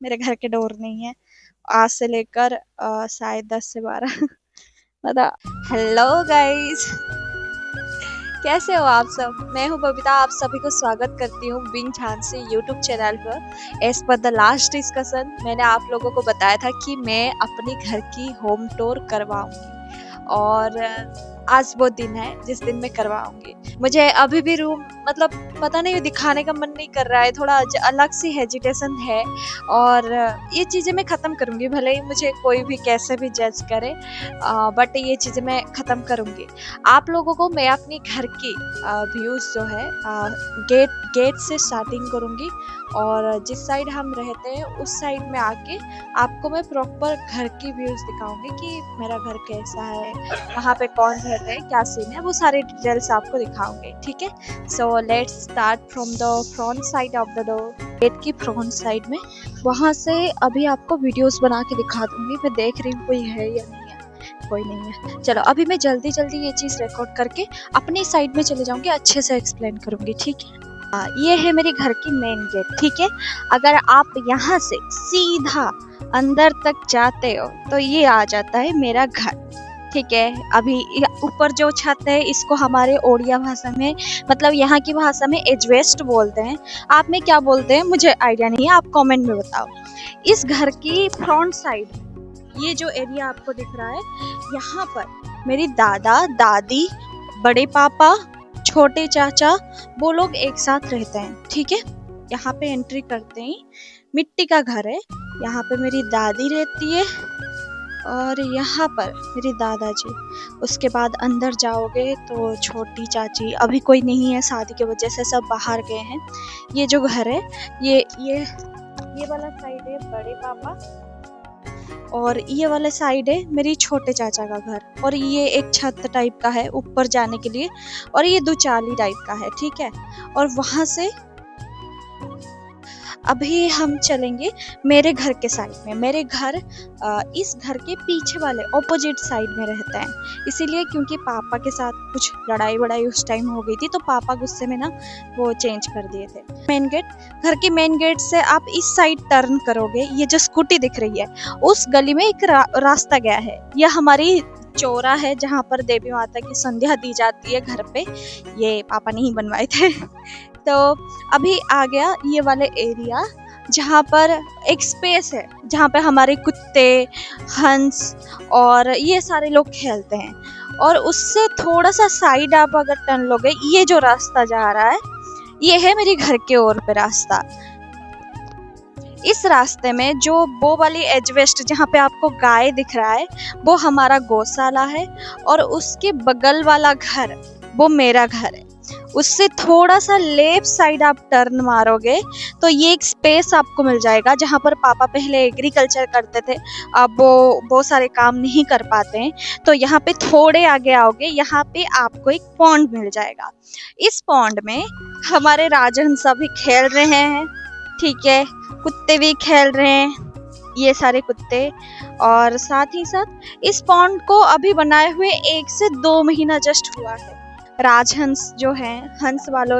मेरे घर के डोर नहीं है। आज से लेकर शायद 10 से 12 मतलब हेलो गाइस, कैसे हो आप सब। मैं हूं बबीता, आप सभी को स्वागत करती हूं बिंग झांसी यूट्यूब चैनल पर। As per the last discussion मैंने आप लोगों को बताया था कि मैं अपनी घर की होम टूर करवाऊंगी और आज वो दिन है जिस दिन मैं करवाऊंगी। मुझे अभी भी रूम मतलब पता नहीं दिखाने का मन नहीं कर रहा है, थोड़ा अलग सी हेजिटेशन है और ये चीज़ें मैं ख़त्म करूंगी, भले ही मुझे कोई भी कैसे भी जज करे, बट ये चीज़ें मैं ख़त्म करूंगी। आप लोगों को मैं अपनी घर की व्यूज़ जो है गेट से स्टार्टिंग करूंगी और जिस साइड हम रहते हैं उस साइड में आके आपको मैं प्रॉपर घर की व्यूज़ दिखाऊंगी कि मेरा घर कैसा है, वहाँ पे कौन रह रहे हैं, क्या सीन है, वो सारे डिटेल्स आपको दिखाऊंगे। ठीक है, so let's start from the front side of the door. Gate की फ्रंट साइड में वहाँ से अभी आपको वीडियोस बना के दिखा दूंगी। मैं देख रही हूँ कोई है या नहीं है, कोई नहीं है। चलो अभी मैं जल्दी जल्दी ये चीज़ रिकॉर्ड करके अपनी साइड में चले जाऊंगी, अच्छे से एक्सप्लेन करूंगी। ठीक है, ये है मेरे घर की मेन गेट। ठीक है, अगर आप यहाँ से सीधा अंदर तक जाते हो तो ये आ जाता है मेरा घर। ठीक है, अभी ऊपर जो छत है इसको हमारे ओडिया भाषा में मतलब यहाँ की भाषा में एजवेस्ट बोलते हैं। आप में क्या बोलते हैं मुझे आइडिया नहीं है, आप कमेंट में बताओ। इस घर की फ्रंट साइड ये जो एरिया आपको दिख रहा है, यहाँ पर मेरी दादा दादी, बड़े पापा, छोटे चाचा, वो लोग एक साथ रहते हैं। ठीक है, यहाँ पे एंट्री करते ही मिट्टी का घर है, यहाँ पे मेरी दादी रहती है और यहाँ पर मेरे दादाजी। उसके बाद अंदर जाओगे तो छोटी चाची, अभी कोई नहीं है शादी की वजह से सब बाहर गए हैं। ये जो घर है ये वाला साइड है बड़े पापा और ये वाला साइड है मेरी छोटे चाचा का घर और ये एक छत टाइप का है ऊपर जाने के लिए और ये दुचाली टाइप का है। ठीक है, और वहां से अभी हम चलेंगे मेरे घर के साइड में। मेरे घर इस घर के पीछे वाले ऑपोजिट साइड में रहता है, इसीलिए क्योंकि पापा के साथ कुछ लड़ाई वड़ाई उस टाइम हो गई थी तो पापा गुस्से में ना वो चेंज कर दिए थे। मेन गेट, घर की मेन गेट से आप इस साइड टर्न करोगे, ये जो स्कूटी दिख रही है उस गली में एक रास्ता गया है। यह हमारी चौरा है जहाँ पर देवी माता की संध्या दी जाती है घर पे, ये पापा नहीं बनवाए थे। तो अभी आ गया ये वाले एरिया जहाँ पर एक स्पेस है जहाँ पे हमारे कुत्ते, हंस और ये सारे लोग खेलते हैं। और उससे थोड़ा सा साइड आप अगर टर्न लोगे, ये जो रास्ता जा रहा है ये है मेरे घर के ओर पे रास्ता। इस रास्ते में जो वो वाली एजवेस्ट जहाँ पे आपको गाय दिख रहा है वो हमारा गौशाला है और उसके बगल वाला घर वो मेरा घर है। उससे थोड़ा सा लेफ्ट साइड आप टर्न मारोगे तो ये एक स्पेस आपको मिल जाएगा जहाँ पर पापा पहले एग्रीकल्चर करते थे, अब वो बहुत सारे काम नहीं कर पाते हैं। तो यहाँ पे थोड़े आगे आओगे, यहाँ पे आपको एक पॉन्ड मिल जाएगा। इस पॉन्ड में हमारे राजहंस सभी खेल रहे हैं। ठीक है, कुत्ते भी खेल रहे हैं, ये सारे कुत्ते। और साथ ही साथ इस पॉन्ड को अभी बनाए हुए 1 से 2 महीना जस्ट हुआ है। राजहंस जो हैं, हंस वालों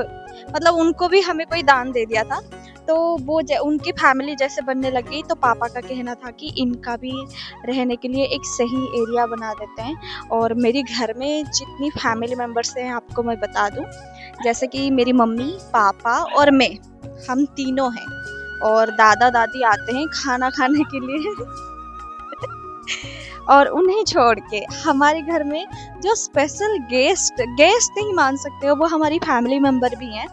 मतलब उनको भी हमें कोई दान दे दिया था तो वो उनकी फैमिली जैसे बनने लगी तो पापा का कहना था कि इनका भी रहने के लिए एक सही एरिया बना देते हैं। और मेरे घर में जितनी फैमिली मेम्बर्स हैं आपको मैं बता दूं, जैसे कि मेरी मम्मी, पापा और मैं, हम तीनों हैं और दादा दादी आते हैं खाना खाने के लिए। और उन्हें छोड़ के हमारे घर में जो स्पेशल गेस्ट नहीं मान सकते हो, वो हमारी फैमिली मेंबर भी हैं।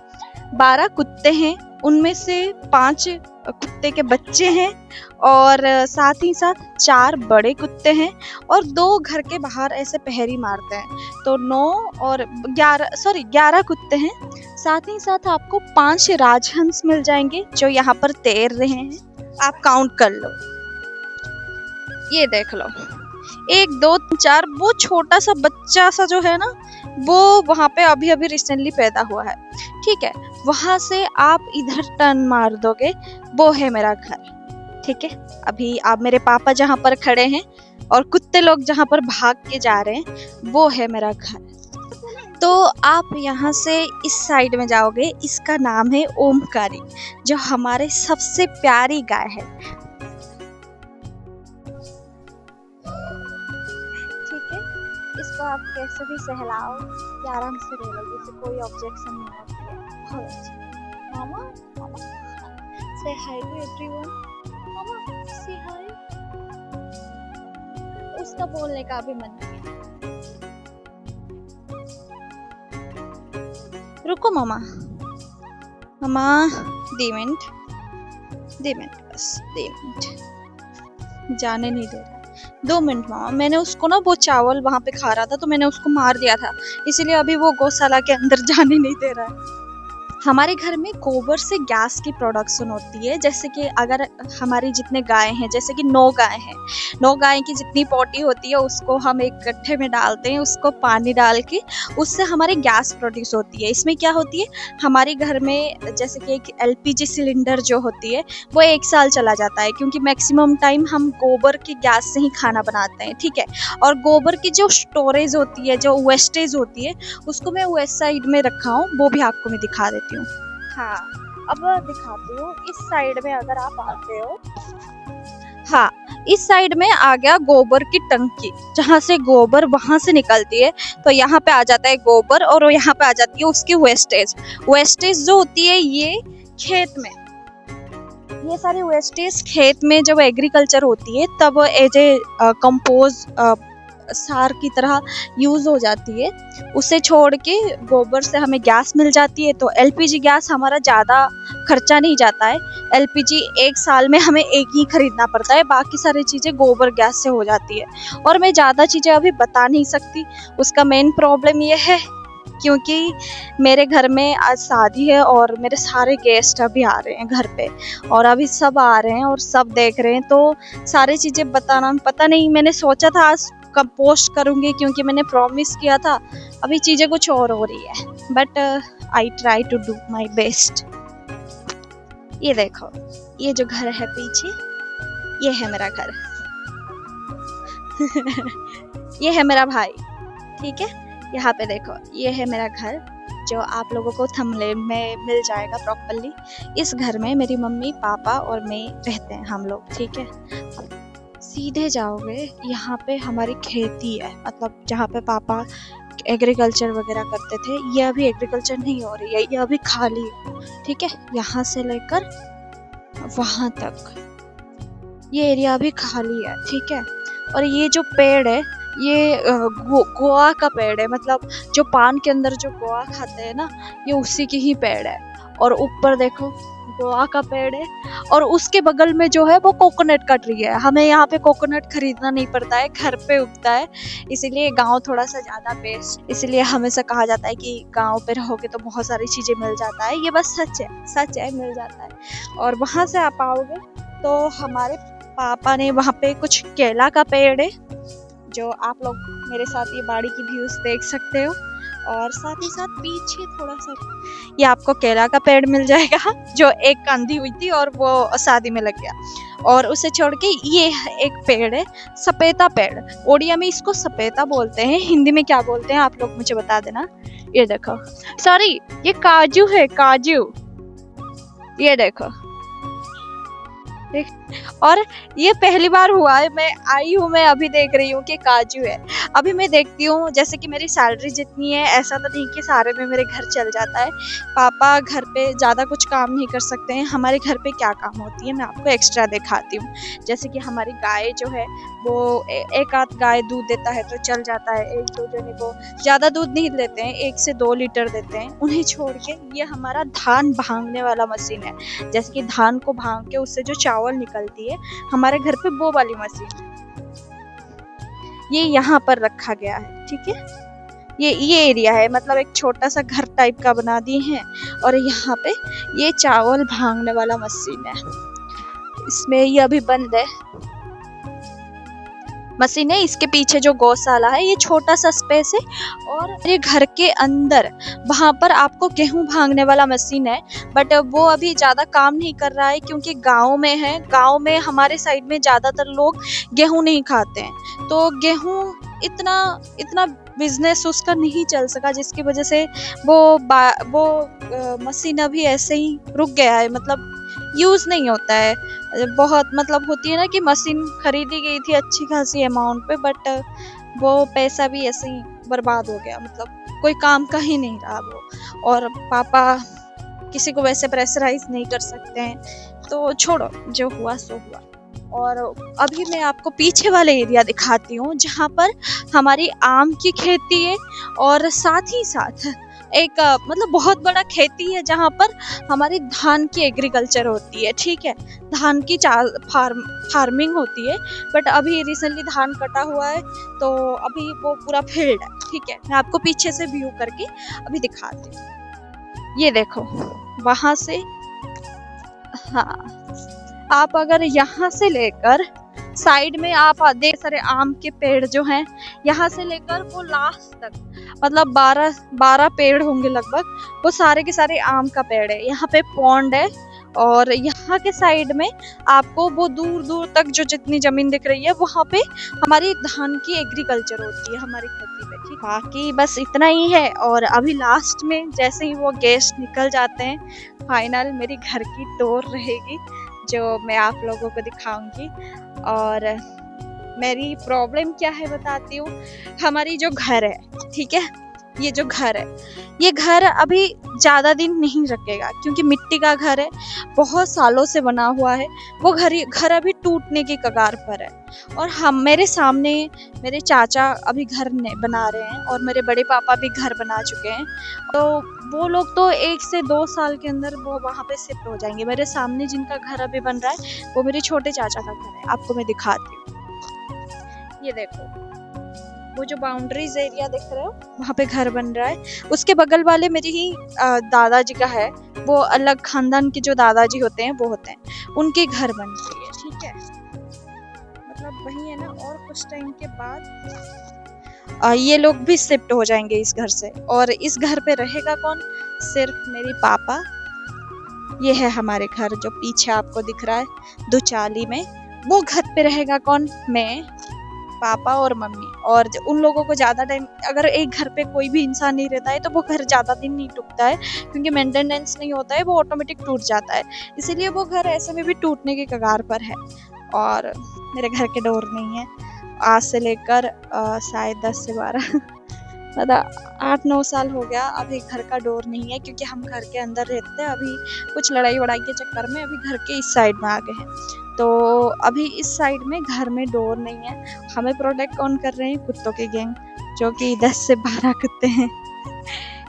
12 कुत्ते हैं, उनमें से 5 कुत्ते के बच्चे हैं और साथ ही साथ 4 बड़े कुत्ते हैं और 2 घर के बाहर ऐसे पहरी मारते हैं। तो 9 और 11 कुत्ते हैं। साथ ही साथ आपको 5 राजहंस मिल जाएंगे जो यहाँ पर तैर रहे हैं। आप काउंट कर लो, ये देख लो, 1 2 3 4। वो छोटा सा बच्चा सा जो है ना वो वहाँ पे अभी अभी रिसेंटली पैदा हुआ है। ठीक है, वहां से आप इधर टर्न मार दोगे, वो है मेरा घर। ठीक है, अभी आप मेरे पापा जहाँ पर खड़े हैं और कुत्ते लोग जहाँ पर भाग के जा रहे हैं वो है मेरा घर। तो आप यहाँ से इस साइड में जाओगे, इसका नाम है ओमकारी, जो हमारे सबसे प्यारी गाय है। ठीक है, इसको आप कैसे भी सहलाओ कि आराम से रह लो, जैसे कोई ऑब्जेक्शन नहीं होती है। बहुत अच्छा। मामा, मामा, say hi to everyone. Mama, say hi. उसका बोलने का भी मन नहीं है। रुको मामा, मामा, 2 मिनट, 2 मिनट, बस 2 मिनट, जाने नहीं दे रहा। 2 मिनट मामा, मैंने उसको ना वो चावल वहाँ पे खा रहा था तो मैंने उसको मार दिया था, इसीलिए अभी वो गौशाला के अंदर जाने नहीं दे रहा है। हमारे घर में गोबर से गैस की प्रोडक्शन होती है। जैसे कि अगर हमारी जितने गाय हैं, जैसे कि 9 गाय हैं, 9 गाय की जितनी पोटी होती है उसको हम एक गड्ढे में डालते हैं, उसको पानी डाल के उससे हमारी गैस प्रोड्यूस होती है। इसमें क्या होती है, हमारे घर में जैसे कि एक एलपीजी सिलेंडर जो होती है वो 1 साल चला जाता है, क्योंकि मैक्सिमम टाइम हम गोबर की गैस से ही खाना बनाते हैं। ठीक है, और गोबर की जो स्टोरेज होती है, जो वेस्टेज होती है, उसको मैं वेस्ट साइड में रखा हूँ, वो भी आपको मैं दिखा देती हूँ। हाँ, अब दिखाती हूँ। इस साइड में अगर आप आते हो, हाँ, इस साइड में आ गया गोबर की टंकी, जहाँ से गोबर वहां से निकलती है, तो यहाँ पे आ जाता है गोबर, और यहाँ पे आ जाती है उसकी वेस्टेज। वेस्टेज जो होती है ये खेत में, ये सारी वेस्टेज खेत में जब एग्रीकल्चर होती है तब एज ए कंपोज सार की तरह यूज हो जाती है। उसे छोड़ के गोबर से हमें गैस मिल जाती है, तो एलपीजी गैस हमारा ज़्यादा खर्चा नहीं जाता है। एलपीजी 1 साल में हमें एक ही खरीदना पड़ता है, बाकी सारी चीज़ें गोबर गैस से हो जाती है। और मैं ज़्यादा चीज़ें अभी बता नहीं सकती, उसका मेन प्रॉब्लम ये है क्योंकि मेरे घर में आज शादी है और मेरे सारे गेस्ट अभी आ रहे हैं घर पे, और अभी सब आ रहे हैं और सब देख रहे हैं, तो सारी चीज़ें बताना पता नहीं। मैंने सोचा था आज कब पोस्ट करूँगी, क्योंकि मैंने प्रॉमिस किया था, अभी चीज़ें कुछ और हो रही है, but I try to do my best. ये देखो, ये जो घर है पीछे, ये है मेरा घर। ये है मेरा भाई। ठीक है, यहाँ पे देखो, ये है मेरा घर, जो आप लोगों को थंबनेल में मिल जाएगा प्रॉपरली। इस घर में मेरी मम्मी, पापा और मैं रहते हैं हम लोग। ठीक है, सीधे जाओगे, यहाँ पे हमारी खेती है, मतलब जहाँ पे पापा एग्रीकल्चर वगैरह करते थे। ये अभी एग्रीकल्चर नहीं हो रही है, ये अभी खाली है। ठीक है, यहाँ से लेकर वहाँ तक ये एरिया अभी खाली है। ठीक है, और ये जो पेड़ है ये गोवा का पेड़ है, मतलब जो पान के अंदर जो गोवा खाते हैं ना, ये उसी की ही पेड़ है। और ऊपर देखो, गोवा का पेड़ है, और उसके बगल में जो है वो कोकोनट का ट्री है। हमें यहाँ पे कोकोनट खरीदना नहीं पड़ता है, घर पे उगता है, इसीलिए गांव थोड़ा सा ज़्यादा बेस्ट। इसलिए हमेशा कहा जाता है कि गांव पे रहोगे तो बहुत सारी चीज़ें मिल जाता है। ये बस सच है, सच है, मिल जाता है। और वहाँ से आप आओगे तो हमारे पापा ने वहाँ पे कुछ केला का पेड़ है, जो आप लोग मेरे साथ ये बाड़ी की व्यूज देख सकते हो। और साथ ही साथ पीछे थोड़ा सा ये आपको केला का पेड़ मिल जाएगा, जो एक कंधी हुई थी और वो शादी में लग गया। और उसे छोड़ के ये एक पेड़ है, सपेता पेड़। ओडिया में इसको सपेता बोलते हैं, हिंदी में क्या बोलते हैं आप लोग मुझे बता देना। ये देखो, सॉरी, ये काजू है, काजू। ये देखो, और ये पहली बार हुआ है, मैं आई हूँ, मैं अभी देख रही हूँ कि काजू है। अभी मैं देखती हूँ, जैसे कि मेरी सैलरी जितनी है, ऐसा तो नहीं कि सारे में मेरे घर चल जाता है। पापा घर पे ज़्यादा कुछ काम नहीं कर सकते हैं। हमारे घर पे क्या काम होती है मैं आपको एक्स्ट्रा दिखाती हूँ। जैसे कि हमारी गाय जो है वो एक आध गाय दूध देता है तो चल जाता है, 1-2 जने को ज़्यादा दूध नहीं देते हैं, 1 से 2 लीटर देते हैं। उन्हें छोड़ के ये हमारा धान भांगने वाला मशीन है, जैसे कि धान को भांग के उससे जो चावल निकलती है, हमारे घर पे वो वाली मशीन है। ये यहाँ पर रखा गया है। ठीक है, ये एरिया है, मतलब एक छोटा सा घर टाइप का बना दिए हैं, और यहाँ पे ये चावल भांगने वाला मशीन है। इसमें ये अभी बंद है मशीन है। इसके पीछे जो गौशाला है, ये छोटा सा स्पेस है, और मेरे घर के अंदर वहाँ पर आपको गेहूं भांगने वाला मशीन है, बट वो अभी ज़्यादा काम नहीं कर रहा है क्योंकि गांव में है। गांव में हमारे साइड में ज़्यादातर लोग गेहूं नहीं खाते हैं, तो गेहूं इतना बिजनेस उसका नहीं चल सका, जिसकी वजह से वो मशीन अभी ऐसे ही रुक गया है, मतलब यूज नहीं होता है। बहुत मतलब होती है ना कि मशीन खरीदी गई थी अच्छी खासी अमाउंट पे, बट वो पैसा भी ऐसे ही बर्बाद हो गया, मतलब कोई काम का ही नहीं रहा वो। और पापा किसी को वैसे प्रेशराइज नहीं कर सकते हैं, तो छोड़ो, जो हुआ सो हुआ। और अभी मैं आपको पीछे वाले एरिया दिखाती हूँ जहाँ पर हमारी आम की खेती है, और साथ ही साथ एक मतलब बहुत बड़ा खेती है जहाँ पर हमारी धान की एग्रीकल्चर होती है। ठीक है, धान की फार्मिंग होती है, बट अभी रिसेंटली धान कटा हुआ है, तो अभी वो पूरा फील्ड है। ठीक है, मैं आपको पीछे से व्यू करके अभी दिखाती हूँ। ये देखो वहां से, हाँ, आप अगर यहाँ से लेकर साइड में आप देख सारे आम के पेड़ जो हैं, यहाँ से लेकर वो लास्ट तक, मतलब 12 पेड़ होंगे लगभग, वो सारे के सारे आम का पेड़ है। यहाँ पे पॉन्ड है, और यहाँ के साइड में आपको वो दूर दूर तक जो जितनी जमीन दिख रही है, वहाँ पे हमारी धान की एग्रीकल्चर होती है हमारी खेती पे। ठीक, बाकी बस इतना ही है। और अभी लास्ट में जैसे ही वो गेस्ट निकल जाते हैं, फाइनल मेरी घर की टूर रहेगी जो मैं आप लोगों को दिखाऊंगी। और मेरी प्रॉब्लम क्या है बताती हूँ। हमारी जो घर है, ठीक है, ये जो घर है, ये घर अभी ज़्यादा दिन नहीं रखेगा, क्योंकि मिट्टी का घर है, बहुत सालों से बना हुआ है। वो घर अभी टूटने की कगार पर है। और हम, मेरे सामने मेरे चाचा अभी घर बना रहे हैं, और मेरे बड़े पापा भी घर बना चुके हैं। तो वो लोग तो 1 से 2 साल के अंदर वो वहाँ पे शिफ्ट हो जाएंगे। मेरे सामने जिनका घर अभी बन रहा है, वो मेरे छोटे चाचा का घर है। आपको मैं दिखाती हूँ। ये देखो, वो जो बाउंड्रीज एरिया दिख रहे हो, वहाँ पे घर बन रहा है। उसके बगल वाले मेरी ही दादाजी का है। वो अलग खानदान के जो दादाजी होते हैं, वो होते हैं, उनके घर बन रही है। ठीक है, मतलब वही है ना। और कुछ टाइम के बाद ये लोग भी शिफ्ट हो जाएंगे इस घर से। और इस घर पे रहेगा कौन? सिर्फ मेरे पापा। ये है हमारे घर जो पीछे आपको दिख रहा है दुचाली में। वो घर पे रहेगा कौन? मैं, पापा और मम्मी। और उन लोगों को ज़्यादा टाइम, अगर एक घर पे कोई भी इंसान नहीं रहता है, तो वो घर ज़्यादा दिन नहीं टूटता है, क्योंकि मेंटेनेंस नहीं होता है, वो ऑटोमेटिक टूट जाता है। इसीलिए वो घर ऐसे में भी टूटने की कगार पर है। और मेरे घर के डोर नहीं है आज से लेकर शायद 10 से 12 मतलब 8-9 साल हो गया, अभी घर का डोर नहीं है, क्योंकि हम घर के अंदर रहते हैं। अभी कुछ लड़ाई वड़ाई के चक्कर में अभी घर के इस साइड में आ गए हैं, तो अभी इस साइड में घर में डोर नहीं है। हमें प्रोटेक्ट कौन कर रहे हैं? कुत्तों के गैंग, जो कि 10 से 12 कुत्ते हैं।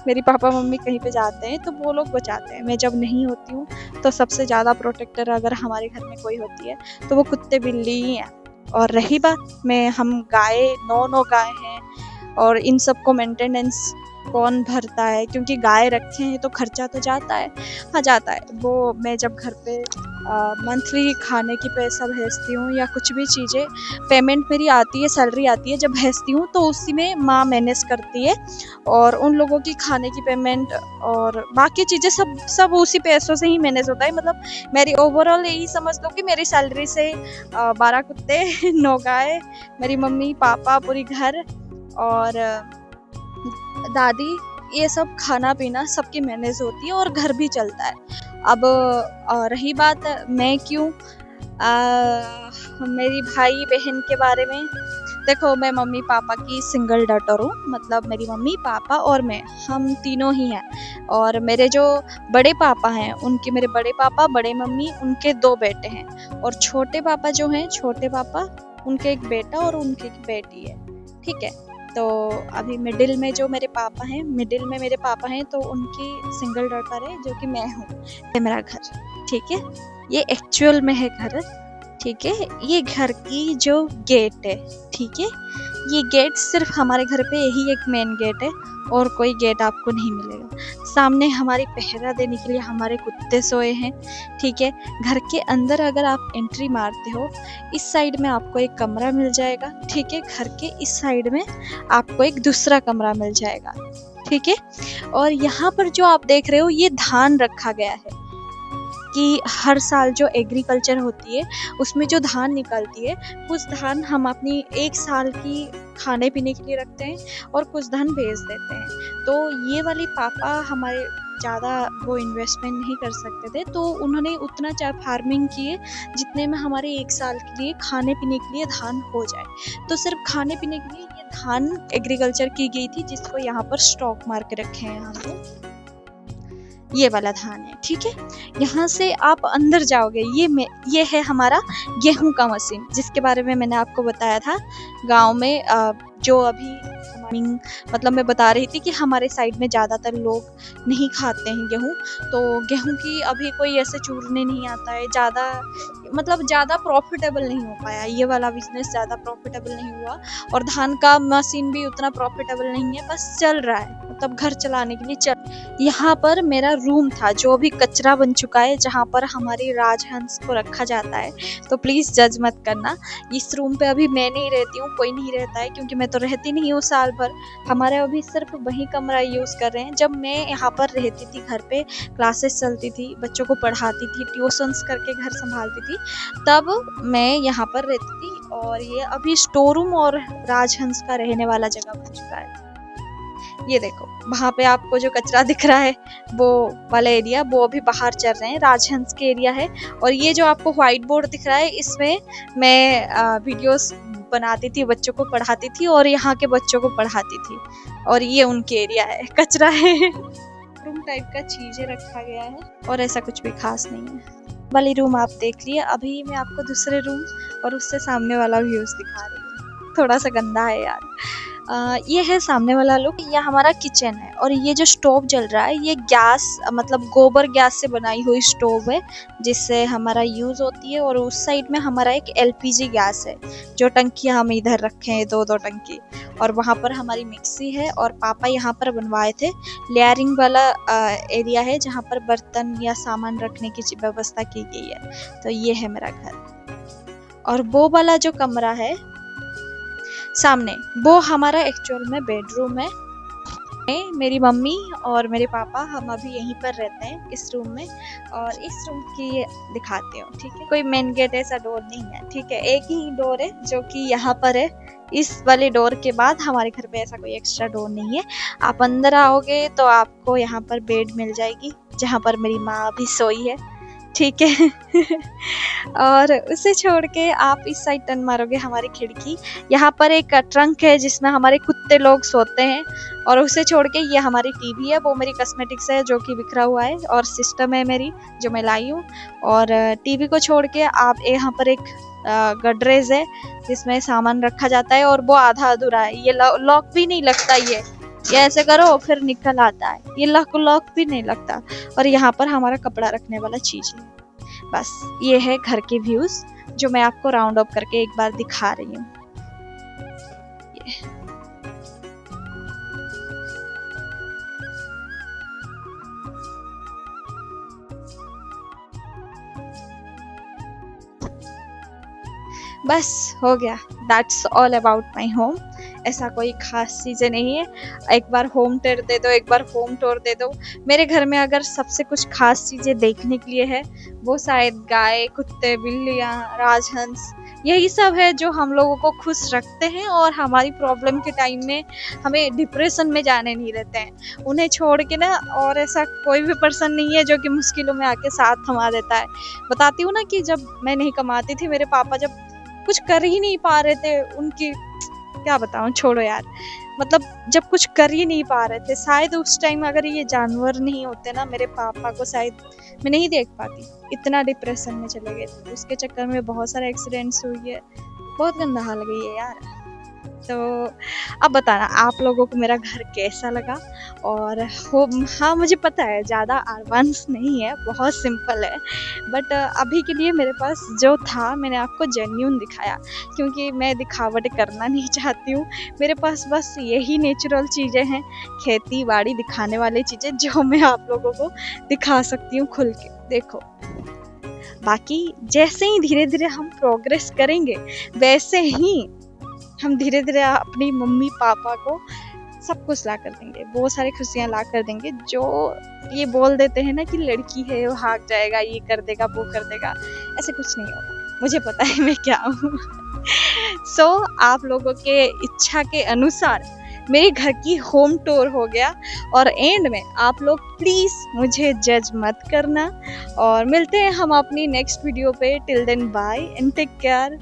मेरी पापा मम्मी कहीं पे जाते हैं तो वो लोग बचाते हैं। मैं जब नहीं होती हूँ तो सबसे ज़्यादा प्रोटेक्टर अगर हमारे घर में कोई होती है तो वो कुत्ते बिल्ली ही हैं। और रही बात में, हम गाय 9 गाय हैं, और इन सबको मेंटेनेंस कौन भरता है? क्योंकि गाय रखे हैं तो खर्चा तो जाता है। हाँ, जाता है। वो मैं जब घर पे मंथली खाने की पैसा भेजती हूँ, या कुछ भी चीज़ें पेमेंट मेरी आती है, सैलरी आती है, जब भेजती हूँ तो उसी में माँ मैनेज करती है, और उन लोगों की खाने की पेमेंट और बाकी चीज़ें सब उसी पैसों से ही मैनेज होता है। मतलब मेरी ओवरऑल यही समझ लो कि मेरी सैलरी से 12 कुत्ते 9 गाय, मेरी मम्मी पापा, पूरी घर और दादी, ये सब खाना पीना सबकी मैनेज होती है, और घर भी चलता है। अब रही बात मैं क्यों, मेरी भाई बहन के बारे में, देखो मैं मम्मी पापा की सिंगल डॉटर हूँ। मतलब मेरी मम्मी पापा और मैं, हम तीनों ही हैं। और मेरे जो बड़े पापा हैं, उनके, मेरे बड़े पापा बड़े मम्मी, उनके 2 बेटे हैं। और छोटे पापा जो हैं, छोटे पापा, उनके एक बेटा और उनकी एक बेटी है। ठीक है, तो अभी मिडिल में जो मेरे पापा हैं, मिडिल में मेरे पापा हैं, तो उनकी सिंगल डॉटर है, जो कि मैं हूँ। ये मेरा घर, ठीक है, ये एक्चुअल में है घर। ठीक है, ये घर की जो गेट है, ठीक है, ये गेट सिर्फ हमारे घर पे यही एक मेन गेट है, और कोई गेट आपको नहीं मिलेगा। सामने हमारी पहरा देने के लिए हमारे कुत्ते सोए हैं। ठीक है, घर के अंदर अगर आप एंट्री मारते हो, इस साइड में आपको एक कमरा मिल जाएगा। ठीक है, घर के इस साइड में आपको एक दूसरा कमरा मिल जाएगा। ठीक है, और यहाँ पर जो आप देख रहे हो, ये धान रखा गया है। कि हर साल जो एग्रीकल्चर होती है उसमें जो धान निकलती है, कुछ धान हम अपनी एक साल की खाने पीने के लिए रखते हैं और कुछ धान बेच देते हैं। तो ये वाली पापा हमारे ज़्यादा वो इन्वेस्टमेंट नहीं कर सकते थे, तो उन्होंने उतना फार्मिंग किए जितने में हमारे एक साल के लिए खाने पीने के लिए धान हो जाए। तो सिर्फ खाने पीने के लिए ये धान एग्रीकल्चर की गई थी, जिसको यहाँ पर स्टॉक मार के रखे हैं हम लोग। ये वाला धान है, ठीक है। यहाँ से आप अंदर जाओगे, ये है हमारा गेहूं का मशीन, जिसके बारे में मैंने आपको बताया था गांव में। जो अभी मतलब मैं बता रही थी कि हमारे साइड में ज़्यादातर लोग नहीं खाते हैं गेहूं, तो गेहूं की अभी कोई ऐसे चूरने नहीं आता है, ज़्यादा प्रॉफिटेबल नहीं हो पाया ये वाला बिजनेस, ज़्यादा प्रॉफिटेबल नहीं हुआ। और धान का मशीन भी उतना प्रॉफिटेबल नहीं है, बस चल रहा है, मतलब घर चलाने के लिए चल। यहाँ पर मेरा रूम था जो अभी कचरा बन चुका है, जहाँ पर हमारी राजहंस को रखा जाता है, तो प्लीज़ जज मत करना। इस रूम पे अभी मैं नहीं रहती हूँ, कोई नहीं रहता है, क्योंकि मैं तो रहती नहीं हूँ साल भर। हमारे अभी सिर्फ वही कमरा यूज़ कर रहे हैं। जब मैं यहाँ पर रहती थी, घर पे क्लासेस चलती थी, बच्चों को पढ़ाती थी, ट्यूशन्स करके घर संभालती थी, तब मैं यहाँ पर रहती थी। और ये अभी स्टोर रूम और राजहंस का रहने वाला जगह बन चुका है। ये देखो, वहाँ पे आपको जो कचरा दिख रहा है वो वाला एरिया, वो अभी बाहर चल रहे हैं, राजहंस के एरिया है। और ये जो आपको व्हाइट बोर्ड दिख रहा है, इसमें मैं वीडियोस बनाती थी, बच्चों को पढ़ाती थी और यहाँ के बच्चों को पढ़ाती थी। और ये उनके एरिया है, कचरा है। रूम टाइप का चीजें रखा गया है और ऐसा कुछ भी खास नहीं है। वाली रूम आप देख लिए। अभी मैं आपको दूसरे रूम और उससे सामने वाला व्यूज दिखा रही हूँ। थोड़ा सा गंदा है यार। ये है सामने वाला लुक। ये हमारा किचन है और ये जो स्टोव जल रहा है, ये गैस मतलब गोबर गैस से बनाई हुई स्टोव है, जिससे हमारा यूज़ होती है। और उस साइड में हमारा एक एलपीजी गैस है, जो टंकी हम इधर रखे हैं, दो टंकी। और वहाँ पर हमारी मिक्सी है। और पापा यहाँ पर बनवाए थे लेयरिंग वाला एरिया है, जहाँ पर बर्तन या सामान रखने की व्यवस्था की गई है। तो ये है मेरा घर। और वो वाला जो कमरा है सामने, वो हमारा एक्चुअल में बेडरूम है। मेरी मम्मी और मेरे पापा हम अभी यहीं पर रहते हैं, इस रूम में। और इस रूम की दिखाते हो, ठीक है। कोई मेन गेट ऐसा डोर नहीं है, ठीक है। एक ही डोर है जो कि यहाँ पर है। इस वाले डोर के बाद हमारे घर पे ऐसा कोई एक्स्ट्रा डोर नहीं है। आप अंदर आओगे तो आपको यहाँ पर बेड मिल जाएगी, जहाँ पर मेरी माँ अभी सोई है, ठीक है। और उसे छोड़ के आप इस साइड टर्न मारोगे, हमारी खिड़की, यहाँ पर एक ट्रंक है जिसमें हमारे कुत्ते लोग सोते हैं। और उसे छोड़ के ये हमारी टीवी है, वो मेरी कॉस्मेटिक्स है जो कि बिखरा हुआ है, और सिस्टम है मेरी जो मैं लाई हूँ। और टीवी को छोड़ के आप यहाँ पर एक गडरेज है जिसमें सामान रखा जाता है, और वो आधा अधूरा है। ये लॉक भी नहीं लगता, ये ऐसे करो फिर निकल आता है, ये लॉक भी नहीं लगता। और यहाँ पर हमारा कपड़ा रखने वाला चीज है। बस ये है घर के व्यूज, जो मैं आपको राउंड अप करके एक बार दिखा रही हूँ। बस हो गया, that's all about my home. ऐसा कोई खास चीज़ें नहीं है। एक बार होम टूर दे दो, एक बार होम टूर दे दो। मेरे घर में अगर सबसे कुछ खास चीज़ें देखने के लिए है, वो शायद गाय, कुत्ते, बिल्लियाँ, राजहंस, यही सब है जो हम लोगों को खुश रखते हैं और हमारी प्रॉब्लम के टाइम में हमें डिप्रेशन में जाने नहीं देते हैं। उन्हें छोड़ के ना और ऐसा कोई भी पर्सन नहीं है जो कि मुश्किलों में आके साथ थमा देता है। बताती हूँ ना कि जब मैं नहीं कमाती थी, मेरे पापा जब कुछ कर ही नहीं पा रहे थे, उनकी क्या बताऊं, छोड़ो यार। मतलब जब कुछ कर ही नहीं पा रहे थे, शायद उस टाइम अगर ये जानवर नहीं होते ना, मेरे पापा को शायद मैं नहीं देख पाती। इतना डिप्रेशन में चले गए थे, उसके चक्कर में बहुत सारे एक्सीडेंट्स हुई है, बहुत गंदा हाल गई है यार। तो अब बताना आप लोगों को मेरा घर कैसा लगा। और हाँ, मुझे पता है ज़्यादा एडवांस नहीं है, बहुत सिंपल है, बट अभी के लिए मेरे पास जो था मैंने आपको जेन्यून दिखाया, क्योंकि मैं दिखावट करना नहीं चाहती हूँ। मेरे पास बस यही नेचुरल चीज़ें हैं, खेती बाड़ी दिखाने वाली चीज़ें, जो मैं आप लोगों को दिखा सकती हूँ खुल के। देखो, बाकी जैसे ही धीरे धीरे हम प्रोग्रेस करेंगे, वैसे ही हम धीरे धीरे अपनी मम्मी पापा को सब कुछ ला कर देंगे, बहुत सारी खुशियाँ ला कर देंगे। जो ये बोल देते हैं ना कि लड़की है वो भाग जाएगा, ये कर देगा वो कर देगा, ऐसे कुछ नहीं होगा, मुझे पता है मैं क्या हूँ। सो आप लोगों के इच्छा के अनुसार मेरे घर की होम टूर हो गया। और एंड में आप लोग प्लीज़ मुझे जज मत करना, और मिलते हैं हम अपनी नेक्स्ट वीडियो पे। Till then bye and take care.